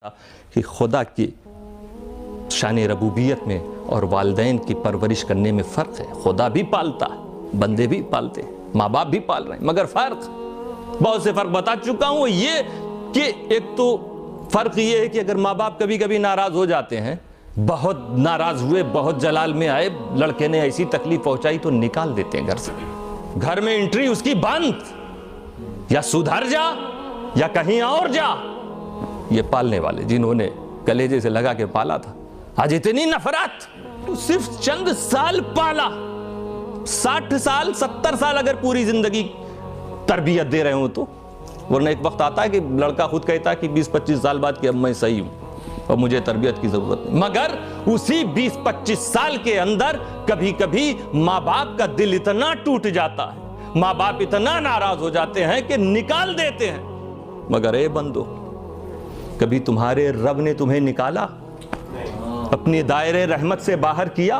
कि खुदा की शान रबूबियत में और वालिदैन की परवरिश करने में फ़र्क है। खुदा भी पालता है, बंदे भी पालते हैं, माँ बाप भी पाल रहे हैं, मगर फ़र्क, बहुत से फ़र्क बता चुका हूँ। ये कि एक तो फ़र्क ये है कि अगर माँ बाप कभी कभी नाराज़ हो जाते हैं, बहुत नाराज़ हुए, बहुत जलाल में आए, लड़के ने ऐसी तकलीफ पहुँचाई तो निकाल देते हैं घर से। घर में एंट्री उसकी बंद, या सुधर जा या कहीं और जा। ये पालने वाले जिन्होंने कलेजे से लगा के पाला था, आज इतनी नफरत, तो सिर्फ चंद साल पाला, 60 साल 70 साल अगर पूरी जिंदगी तरबियत दे रहे हो तो। वरना एक वक्त आता है कि लड़का खुद कहता है कि 20-25 साल बाद कि अब मैं सही हूं और मुझे तरबियत की जरूरत नहीं, मगर उसी 20-25 साल के अंदर कभी कभी माँ बाप का दिल इतना टूट जाता है, माँ बाप इतना नाराज हो जाते हैं कि निकाल देते हैं। मगर ए बंदो, कभी तुम्हारे रब ने तुम्हें निकाला, अपने दायरे रहमत से बाहर किया?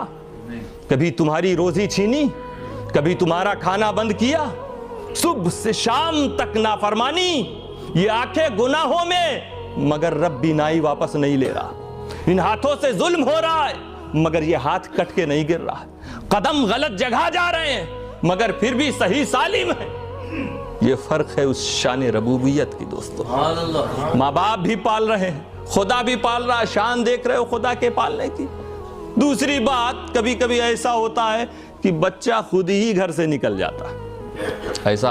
कभी तुम्हारी रोजी छीनी? कभी तुम्हारा खाना बंद किया? सुबह से शाम तक नाफरमानी, ये आंखें गुनाहों में, मगर रब भी नाई वापस नहीं ले रहा। इन हाथों से जुल्म हो रहा है, मगर ये हाथ कट के नहीं गिर रहा है। कदम गलत जगह जा रहे हैं, मगर फिर भी सही सालिम है। ये फर्क है उस शान रबूबियत की दोस्तों। माँ बाप भी पाल रहे हैं, खुदा भी पाल रहा है, शान देख रहे हो खुदा के पालने की। दूसरी बात, कभी कभी ऐसा होता है कि बच्चा खुद ही घर से निकल जाता है। ऐसा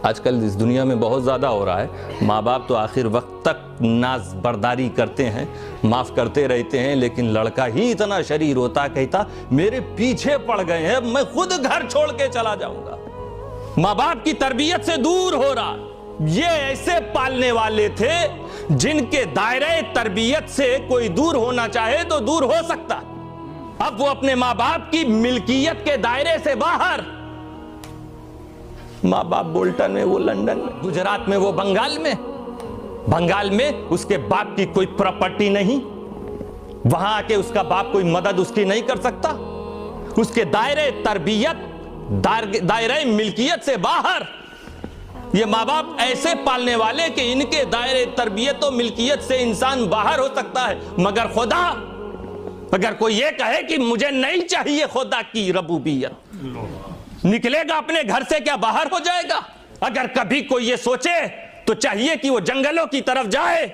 आजकल इस दुनिया में बहुत ज्यादा हो रहा है। माँ बाप तो आखिर वक्त तक नाज बर्दारी करते हैं, माफ करते रहते हैं, लेकिन लड़का ही इतना शरीर होता, कहता मेरे पीछे पड़ गए हैं, मैं खुद घर छोड़ के चला जाऊंगा। माँ बाप की तरबियत से दूर हो रहा। ये ऐसे पालने वाले थे जिनके दायरे तरबियत से कोई दूर होना चाहे तो दूर हो सकता। अब वो अपने माँ बाप की मिल्कियत के दायरे से बाहर, माँ बाप बोल्टन में, वो लंदन में, गुजरात में, वो बंगाल में। बंगाल में उसके बाप की कोई प्रॉपर्टी नहीं, वहां आके उसका बाप कोई मदद उसकी नहीं कर सकता। उसके दायरे तरबियत, दायरे मिल्कियत से बाहर। ये माँ बाप ऐसे पालने वाले कि इनके दायरे तरबियत और मिल्कियत से इंसान बाहर हो सकता है, मगर खुदा, अगर कोई ये कहे कि मुझे नहीं चाहिए खुदा की रबूबियत, निकलेगा अपने घर से क्या बाहर हो जाएगा? अगर कभी कोई ये सोचे तो चाहिए कि वो जंगलों की तरफ जाए।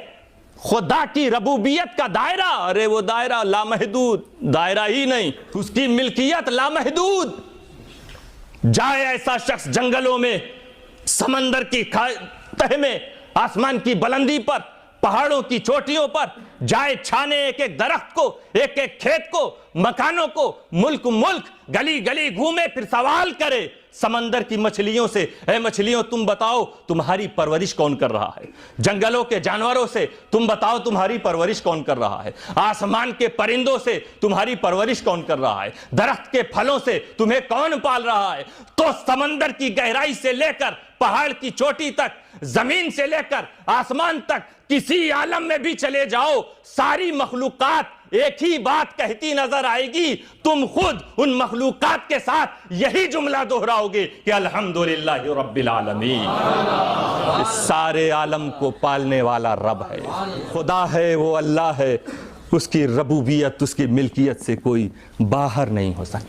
खुदा की रबूबियत का दायरा, अरे वो दायरा लामहदूद, दायरा ही नहीं, उसकी मिल्कियत लामहदूद। जाए ऐसा शख्स जंगलों में, समंदर की तह में, आसमान की बुलंदी पर, पहाड़ों की चोटियों पर जाए, छाने एक एक दरख्त को, एक एक खेत को, मकानों को, मुल्क मुल्क, गली गली घूमे, फिर सवाल करे समंदर की मछलियों से, ऐ मछलियों तुम बताओ तुम्हारी परवरिश कौन कर रहा है? जंगलों के जानवरों से तुम बताओ तुम्हारी परवरिश कौन कर रहा है? आसमान के परिंदों से तुम्हारी परवरिश कौन कर रहा है? दरख्त के फलों से तुम्हें कौन पाल रहा है? तो समंदर की गहराई से लेकर पहाड़ की चोटी तक, जमीन से लेकर आसमान तक, किसी आलम में भी चले जाओ, सारी मखलूकात एक ही बात कहती नजर आएगी। तुम खुद उन मखलूकात के साथ यही जुमला दोहराओगे कि अल्हम्दुलिल्लाह रब्बिल आलमीन। सारे आलम को पालने वाला रब है, खुदा है, वो अल्लाह है। उसकी रबूबियत, उसकी मिल्कियत से कोई बाहर नहीं हो सकता।